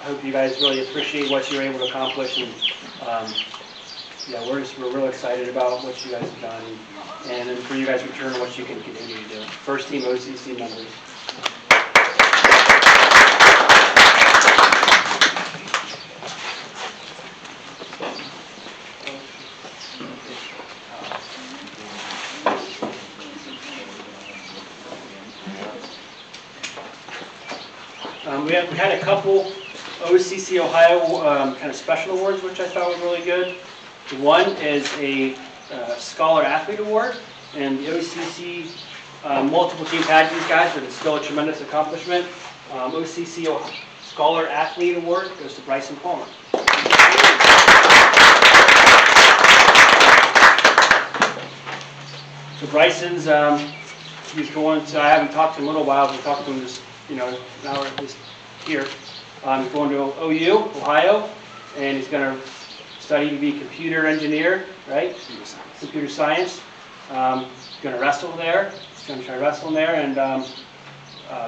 I hope you guys really appreciate what you're able to accomplish, and yeah, we're real excited about what you guys have done, and then for you guys to return what you can continue to do. First team OCC members. We had a couple OCC Ohio kind of special awards, which I thought was really good. One is a Scholar Athlete Award, and the OCC, multiple teams had these guys, but it's still a tremendous accomplishment. OCC Scholar Athlete Award goes to Bryson Palmer. So Bryson's, he's going to, I haven't talked to him in a little while, but we talked to him just, an hour at least here. He's going to OU, Ohio, and he's going to study to be a computer engineer, right? Computer science. He's going to wrestle there. He's going to try wrestling there. And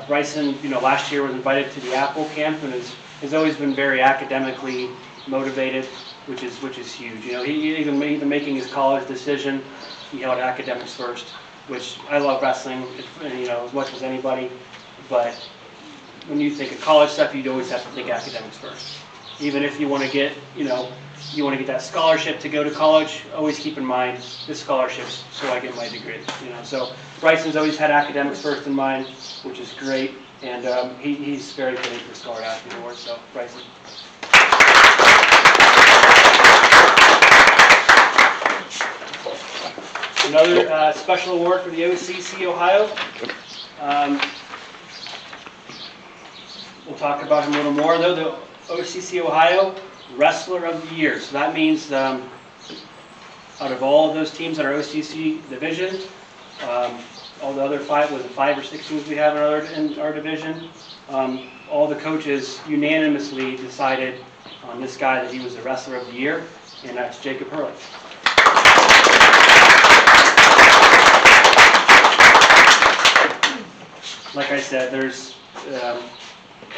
Bryson, last year was invited to the Apple camp and has always been very academically motivated, which is huge. He even making his college decision, he held academics first, which I love wrestling, as much as anybody. But when you think of college stuff, you'd always have to think academics first. Even if you want to get, you want to get that scholarship to go to college, always keep in mind this scholarship's so I get my degree. So Bryson's always had academics first in mind, which is great, and he's very good for Scholar Athlete Award. So Bryson. Another special award for the OCC Ohio. We'll talk about him a little more, though. The OCC Ohio Wrestler of the Year. So that means out of all of those teams in our OCC division, all the other 5 or 6 teams we have in our division, all the coaches unanimously decided on this guy that he was the Wrestler of the Year, and that's Jacob Hurley. Like I said, there's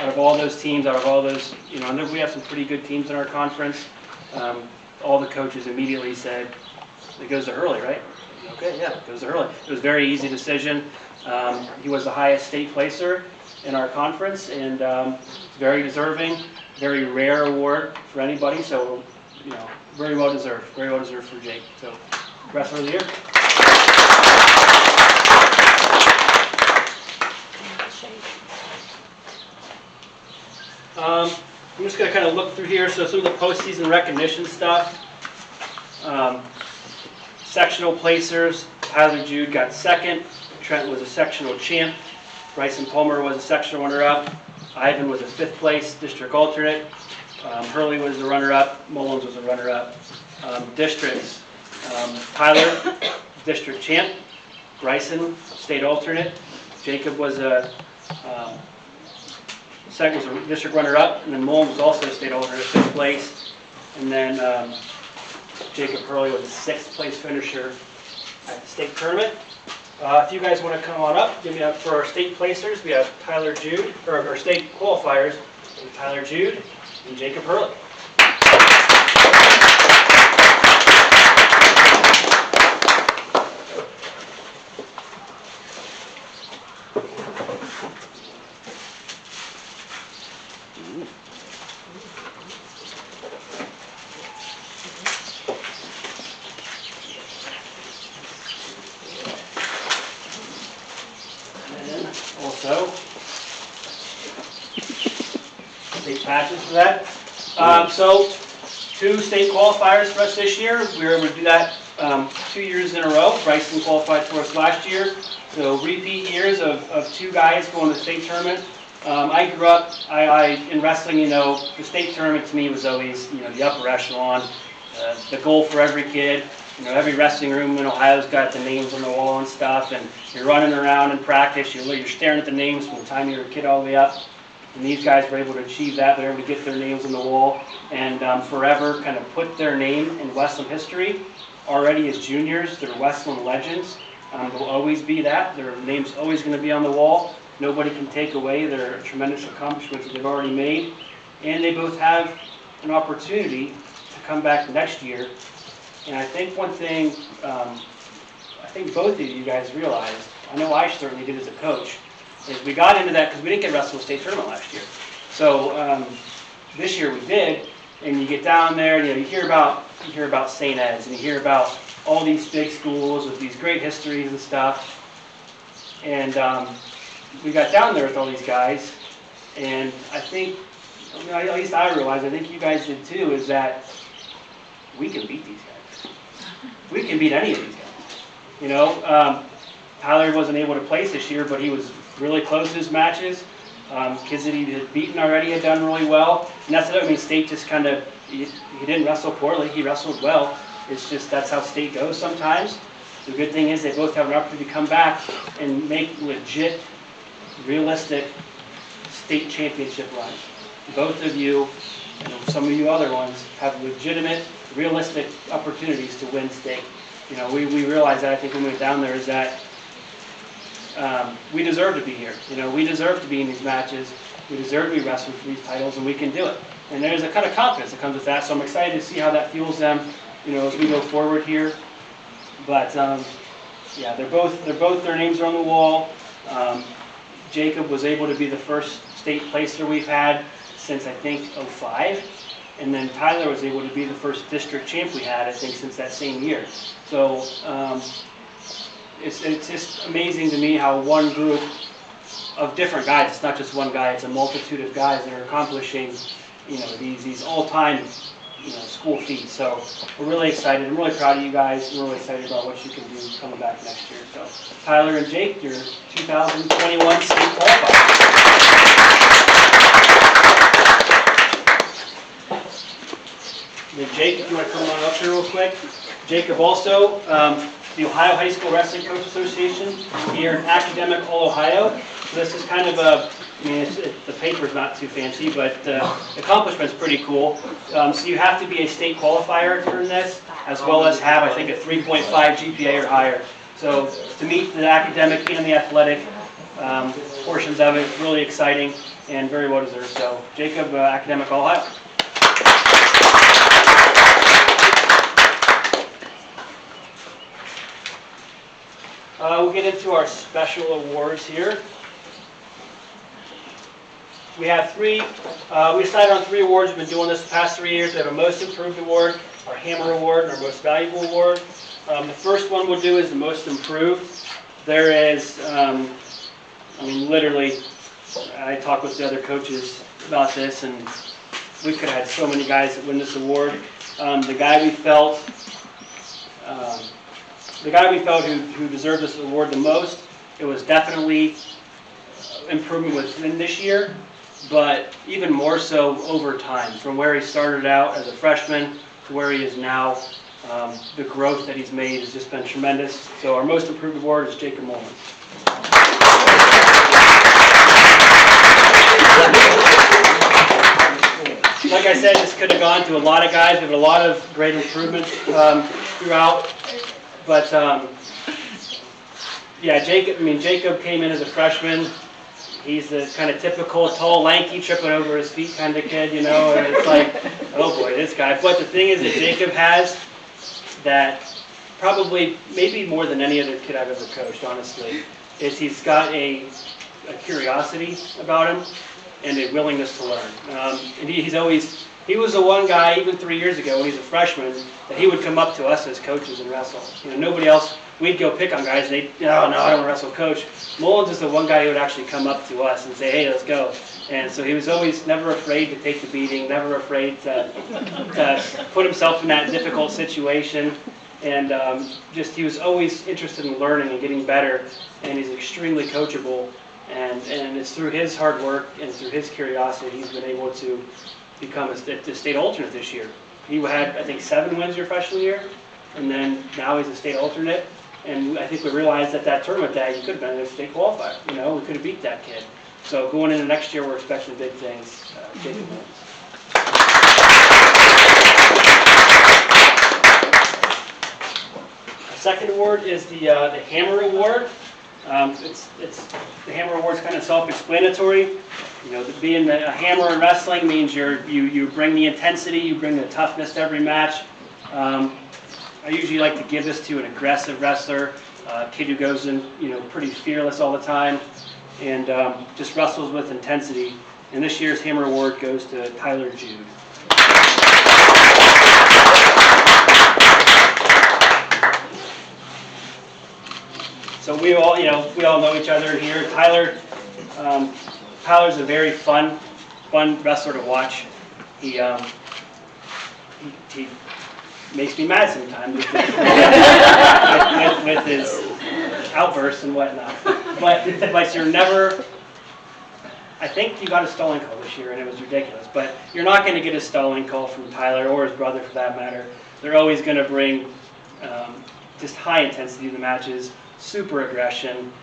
out of all those teams, and we have some pretty good teams in our conference. All the coaches immediately said, it goes to Hurley, right? Okay, yeah, it goes to Hurley. It was a very easy decision. He was the highest state placer in our conference, and very deserving, very rare award for anybody. So, very well deserved for Jake. So, Wrestler of the Year. I'm just going to kind of look through here. So some of the postseason recognition stuff. Sectional Placers. Tyler Jude got second. Trent was a sectional champ. Bryson Palmer was a sectional runner-up. Ivan was a 5th place district alternate. Hurley was the runner-up. Mullins was a runner-up. Districts. Tyler, district champ. Bryson, state alternate. Jacob was a second was a district runner-up, and then Mullins was also a state alternate, 5th place. And then Jacob Hurley was a 6th place finisher at the state tournament. If you guys want to come on up, give me up for our state placers. We have Tyler Jude, or our state qualifiers, Tyler Jude and Jacob Hurley. Also, state patches for that. So 2 state qualifiers for us this year. We were able to do that 2 years in a row. Bryson qualified for us last year. So repeat years of 2 guys going to the state tournament. I grew up in wrestling, the state tournament to me was always, the upper echelon, the goal for every kid. Every wrestling room in Ohio's got the names on the wall and stuff, and you're running around in practice, you're staring at the names from the time you were a kid all the way up. And these guys were able to achieve that. They were able to get their names on the wall and forever kind of put their name in Westland history. Already as juniors, they're Westland legends. They'll always be that. Their name's always going to be on the wall. Nobody can take away their tremendous accomplishments that they've already made. and they both have an opportunity to come back next year. And I think one thing, I think both of you guys realized, I know I certainly did as a coach, is we got into that because we didn't get wrestled state tournament last year. So this year we did, and you get down there, and, you hear about St. Ed's, and you hear about all these big schools with these great histories and stuff. And we got down there with all these guys, and I think, at least I realized, I think you guys did too, is that we can beat these guys. We can beat any of these guys. Tyler wasn't able to place this year, but he was really close to his matches. Kids that he had beaten already had done really well. And that's it. State just kind of, he didn't wrestle poorly, he wrestled well. It's just that's how state goes sometimes. The good thing is they both have an opportunity to come back and make legit, realistic state championship runs. Both of you, and some of you other ones, have legitimate, realistic opportunities to win state. We realized that, I think, when we went down there, is that we deserve to be here. We deserve to be in these matches. We deserve to be wrestling for these titles, and we can do it. And there's a kind of confidence that comes with that, so I'm excited to see how that fuels them, as we go forward here. But yeah, their names are on the wall. Jacob was able to be the first state placer we've had since, I think, '05. And then Tyler was able to be the first district champ we had, I think, since that same year. So it's just amazing to me how one group of different guys, it's not just one guy, it's a multitude of guys that are accomplishing, these all-time, school feats. So we're really excited. I'm really proud of you guys. We're really excited about what you can do coming back next year. So Tyler and Jake, your 2021 state qualifiers. Then Jake, if you want to come on up here real quick. Jacob also, the Ohio High School Wrestling Coach Association here in Academic All Ohio. So this is kind of the paper's not too fancy, but the accomplishment's pretty cool. So you have to be a state qualifier to earn this, as well as have, I think, a 3.5 GPA or higher. So to meet the academic and the athletic portions of it, really exciting and very well deserved. So Jacob, Academic All Ohio. We'll get into our special awards here. We have three, we decided on 3 awards. We've been doing this the past 3 years. We have a Most Improved Award, our Hammer Award, and our Most Valuable Award. The first one we'll do is the Most Improved. There is, literally, I talked with the other coaches about this, and we could have had so many guys that win this award. The guy we felt who deserved this award the most, it was definitely improvement within this year, but even more so over time. From where he started out as a freshman to where he is now, the growth that he's made has just been tremendous. So our Most Improved Award is Jacob Mullen. Like I said, this could have gone to a lot of guys. We have a lot of great improvements throughout. But yeah, Jacob came in as a freshman. He's the kind of typical tall, lanky, tripping over his feet kind of kid, and it's like, oh boy, this guy. But the thing is that Jacob has that probably, maybe more than any other kid I've ever coached, honestly, is he's got a curiosity about him and a willingness to learn. And he was the one guy, even 3 years ago when he was a freshman, that he would come up to us as coaches and wrestle. Nobody else, we'd go pick on guys, and they'd, oh no, I don't want to wrestle, coach. Mullins is the one guy who would actually come up to us and say, hey, let's go. And so he was always never afraid to take the beating, never afraid to put himself in that difficult situation. And he was always interested in learning and getting better, and he's extremely coachable. And it's through his hard work and through his curiosity he's been able to become a state alternate this year. He had, I think, 7 wins your freshman year, and then now he's a state alternate. And I think we realized at that tournament that he could have been a state qualifier. We could have beat that kid. So going into next year, we're expecting big things. Jacob wins. The second award is the Hammer Award. The Hammer Award is kind of self-explanatory. You know, being a hammer in wrestling means you bring the intensity, you bring the toughness to every match. I usually like to give this to an aggressive wrestler, a kid who goes in, you know, pretty fearless all the time, and just wrestles with intensity. And this year's Hammer Award goes to Tyler Jude. So we all know each other here. Tyler's a very fun wrestler to watch. He makes me mad sometimes with his outbursts and whatnot. But you're never. I think you got a stalling call this year, and it was ridiculous. But you're not going to get a stalling call from Tyler or his brother, for that matter. They're always going to bring just high intensity to the matches, super aggression.